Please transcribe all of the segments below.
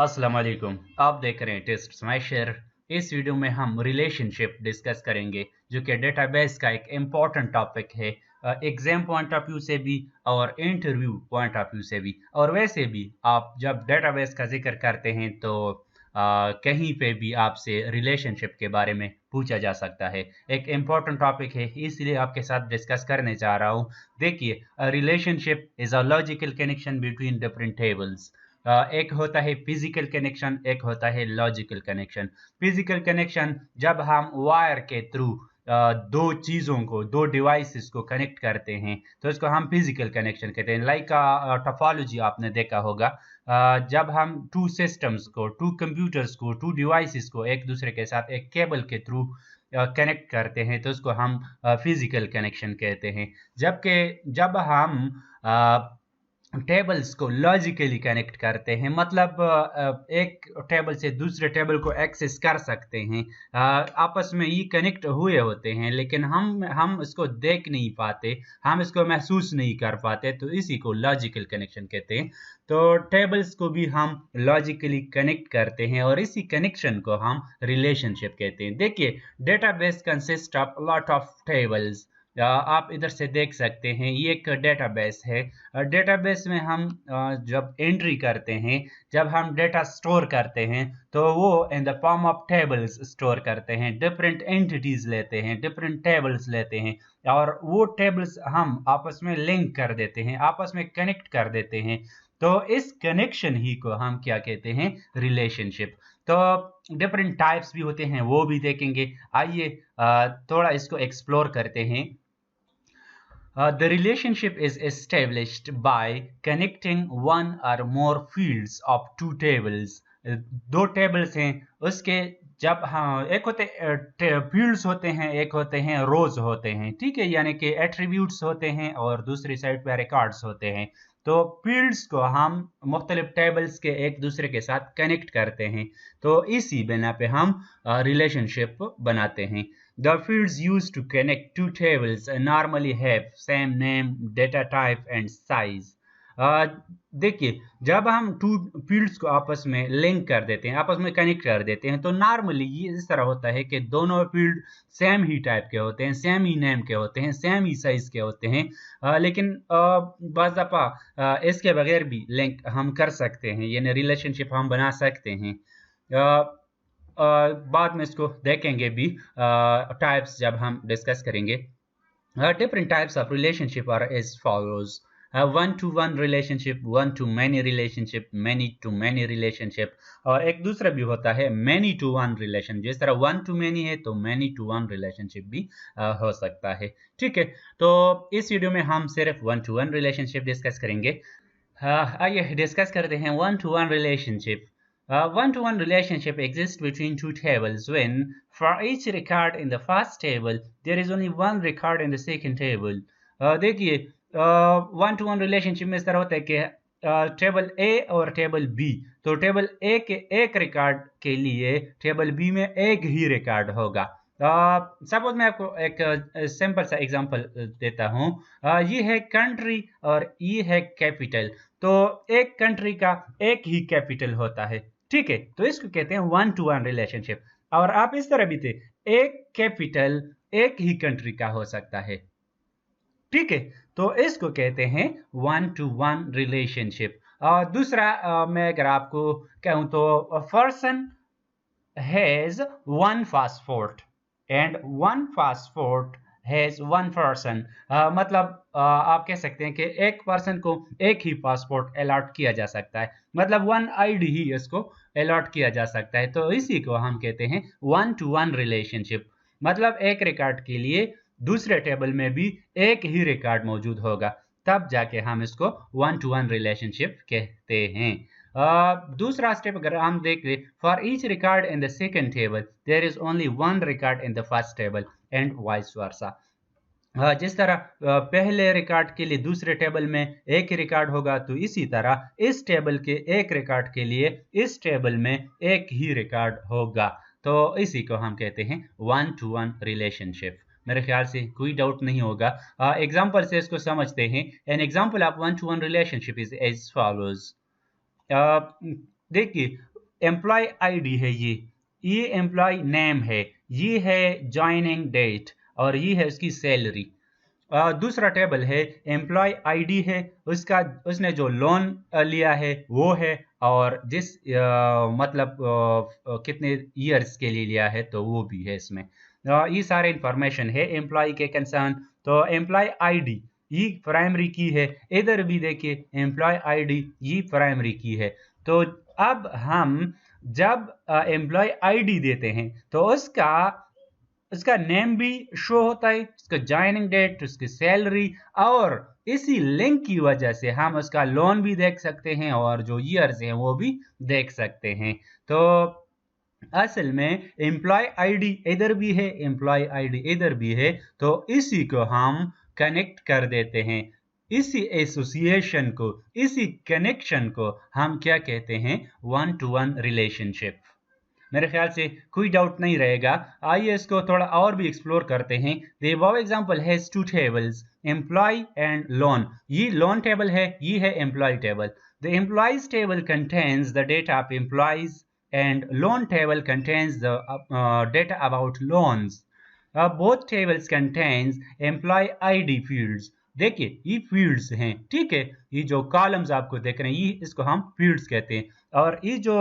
अस्सलाम वालेकुम। आप देख रहे हैं टेस्ट स्मैशर। इस वीडियो में हम रिलेशनशिप डिस्कस करेंगे जो कि डेटाबेस का एक इम्पॉर्टेंट टॉपिक है, एग्जाम पॉइंट ऑफ व्यू से भी और इंटरव्यू पॉइंट ऑफ व्यू से भी। और वैसे भी आप जब डेटाबेस का जिक्र करते हैं तो कहीं पे भी आपसे रिलेशनशिप के बारे में पूछा जा सकता है। एक इम्पॉर्टेंट टॉपिक है, इसलिए आपके साथ डिस्कस करने जा रहा हूँ। देखिए, relationship is a logical connection between different tables. एक होता है फिजिकल कनेक्शन, एक होता है लॉजिकल कनेक्शन। फिजिकल कनेक्शन जब हम वायर के थ्रू दो चीजों को, दो डिवाइसेस को कनेक्ट करते हैं तो इसको हम फिजिकल कनेक्शन कहते हैं। लाइक टोपोलॉजी आपने देखा होगा, जब हम टू सिस्टम्स को, टू कंप्यूटर्स को, टू डिवाइसेस को एक दूसरे के साथ एक केबल के थ्रू कनेक्ट करते हैं तो उसको हम फिजिकल कनेक्शन कहते हैं। जबकि जब हम टेबल्स को लॉजिकली कनेक्ट करते हैं, मतलब एक टेबल से दूसरे टेबल को एक्सेस कर सकते हैं, आपस में ये कनेक्ट हुए होते हैं, लेकिन हम इसको देख नहीं पाते, हम इसको महसूस नहीं कर पाते, तो इसी को लॉजिकल कनेक्शन कहते हैं। तो टेबल्स को भी हम लॉजिकली कनेक्ट करते हैं और इसी कनेक्शन को हम रिलेशनशिप कहते हैं। देखिए, database consist of lot of tables. आप इधर से देख सकते हैं, ये एक डेटाबेस है। डेटाबेस में हम जब एंट्री करते हैं, जब हम डेटा स्टोर करते हैं तो वो in the form of tables store करते हैं। डिफरेंट एंटिटीज लेते हैं, डिफरेंट टेबल्स लेते हैं और वो टेबल्स हम आपस में लिंक कर देते हैं, आपस में कनेक्ट कर देते हैं। तो इस कनेक्शन ही को हम क्या कहते हैं? रिलेशनशिप। तो डिफरेंट टाइप्स भी होते हैं, वो भी देखेंगे। आइए थोड़ा इसको एक्सप्लोर करते हैं। The relationship is established by connecting one or more fields of two tables. दो टेबल्स हैं, उसके जब हाँ एक होते फील्ड्स होते हैं, एक होते हैं रोज होते हैं, ठीक है, यानी कि एट्रीब्यूट्स होते हैं और दूसरी साइड पे रिकॉर्ड्स होते हैं। तो फील्ड्स को हम मुख्तलिफ टेबल्स के एक दूसरे के साथ कनेक्ट करते हैं, तो इसी बिना पे हम रिलेशनशिप बनाते हैं। The fields used to connect two tables normally have same name, data type and size. देखिए, जब हम टू फील्ड्स को आपस में लिंक कर देते हैं, आपस में कनेक्ट कर देते हैं, तो नॉर्मली ये इस तरह होता है कि दोनों फील्ड सेम ही टाइप के होते हैं, सेम ही नेम के होते हैं, सेम ही साइज के होते हैं। लेकिन बाज़ दफ़ा इसके बगैर भी लिंक हम कर सकते हैं, यानी रिलेशनशिप हम बना सकते हैं। बाद में इसको देखेंगे भी, टाइप्स जब हम डिस्कस करेंगे। Different types of relationship are as follows: one to one relationship, one to many relationship, many to many relationship, और एक दूसरा भी होता है मैनी टू वन रिलेशन। जिस तरह वन टू मैनी है तो मैनी टू वन रिलेशनशिप भी हो सकता है, ठीक है। तो इस वीडियो में हम सिर्फ one to one relationship discuss करेंगे। आइए डिस्कस करते हैं one to one relationship. One-to-one relationship exists between two tables when, for each record in the first table, there is only one record in the second table. देखिए, one-to-one relationship में इस तरह होता है कि टेबल ए और टेबल बी, तो table ए के एक रिकॉर्ड के लिए टेबल बी में एक ही रिकॉर्ड होगा। सपोज मैं आपको एक सिंपल सा एग्जांपल देता हूँ। ये है कंट्री और ये है कैपिटल, तो एक कंट्री का एक ही कैपिटल होता है, ठीक है, तो इसको कहते हैं वन टू वन रिलेशनशिप। और आप इस तरह भी थे, एक कैपिटल एक ही कंट्री का हो सकता है, ठीक है, तो इसको कहते हैं वन टू वन रिलेशनशिप। दूसरा मैं अगर आपको कहूं तो person has one passport and one passport has one person. मतलब आप कह सकते हैं कि एक पर्सन को एक ही पासपोर्ट अलॉट किया जा सकता है, मतलब वन आईडी ही इसको अलॉट किया जा सकता है। तो इसी को हम कहते हैं वन टू वन रिलेशनशिप। मतलब एक रिकॉर्ड के लिए दूसरे टेबल में भी एक ही रिकॉर्ड मौजूद होगा, तब जाके हम इसको वन टू वन रिलेशनशिप कहते हैं। दूसरा स्टेप अगर हम देख ले, for each record in the second table there is only one record in the first table and vice versa. जिस तरह पहले रिकॉर्ड के लिए दूसरे टेबल में एक ही रिकॉर्ड होगा, तो इसी तरह इस टेबल के एक रिकॉर्ड के लिए इस टेबल में एक ही रिकॉर्ड होगा। तो इसी को हम कहते हैं वन टू वन रिलेशनशिप। मेरे ख्याल से कोई डाउट नहीं होगा। एग्जाम्पल से इसको समझते हैं। An example of one to one relationship is as follows. देखिए, एम्प्लॉय आईडी है, ये एम्प्लॉय नेम है, ये है ज्वाइनिंग डेट और ये है उसकी सैलरी। दूसरा टेबल है एम्प्लॉय आईडी है, उसने जो लोन लिया है वो है, और जिस मतलब कितने ईयर्स के लिए लिया है तो वो भी है इसमें। ये सारे इंफॉर्मेशन है एम्प्लॉय के कंसर्न। तो एम्प्लॉय आईडी ये प्राइमरी की है, इधर भी देखिए एम्प्लॉय आईडी ये प्राइमरी की है। तो अब हम जब एम्प्लॉय आईडी देते हैं तो उसका नेम भी शो होता है, उसका ज्वाइनिंग डेट, उसकी सैलरी, और इसी लिंक की वजह से हम उसका लोन भी देख सकते हैं और जो ईयर्स हैं वो भी देख सकते हैं। तो असल में एम्प्लॉय आईडी इधर भी है, एम्प्लॉय आईडी इधर भी है, तो इसी को हम कनेक्ट कर देते हैं। इसी एसोसिएशन को, इसी कनेक्शन को हम क्या कहते हैं, 1-to-1 रिलेशनशिप। मेरे ख्याल से कोई डाउट नहीं रहेगा। आइए इसको थोड़ा और भी एक्सप्लोर करते हैं। The above example has two tables, employee and loan. ये loan टेबल है, ये है employee table. The employees table contains the data of employees and loan table contains the data about loans. Both tables contains employee ID fields. देखिए ये fields हैं, ठीक है। ये जो कॉलम्स आपको देख रहे हैं ये इसको हम फील्ड्स कहते हैं, और ये जो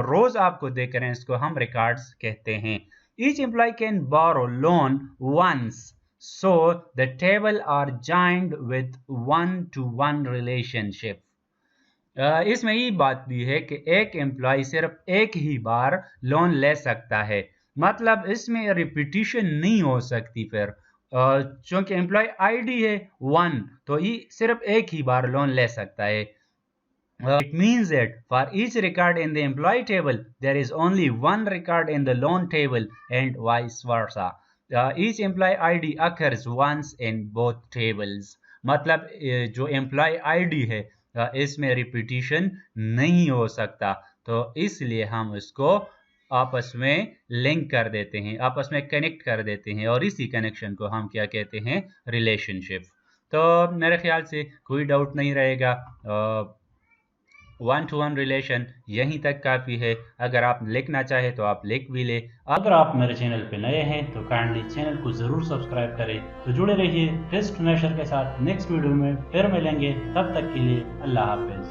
रोज आपको देख रहे हैं इसको हम रिकॉर्ड्स कहते हैं। Each employee can borrow loan once, so the table are joined with 1-to-1 relationship. इसमें ये बात भी है कि एक एम्प्लॉय सिर्फ एक ही बार लोन ले सकता है, मतलब इसमें रिपीटिशन नहीं हो सकती। फिर चूंकि एम्प्लॉय आईडी है 1, तो ये सिर्फ एक ही बार लोन ले सकता है। It means that for each record in the employee table, there is only one record in the loan table and vice versa. Each employee ID occurs once in both tables. मतलब जो employee ID है इसमें repetition नहीं हो सकता, तो इसलिए हम इसको आपस में लिंक कर देते हैं, आपस में कनेक्ट कर देते हैं, और इसी कनेक्शन को हम क्या कहते हैं, रिलेशनशिप। तो मेरे ख्याल से कोई डाउट नहीं रहेगा। 1-to-1 रिलेशन यहीं तक काफ़ी है। अगर आप लिखना चाहे तो आप लिख भी ले। अगर आप मेरे चैनल पे नए हैं तो काइंडली चैनल को ज़रूर सब्सक्राइब करें। तो जुड़े रहिए टेस्ट नेशर के साथ। नेक्स्ट वीडियो में फिर मिलेंगे, तब तक के लिए अल्लाह हाफिज़।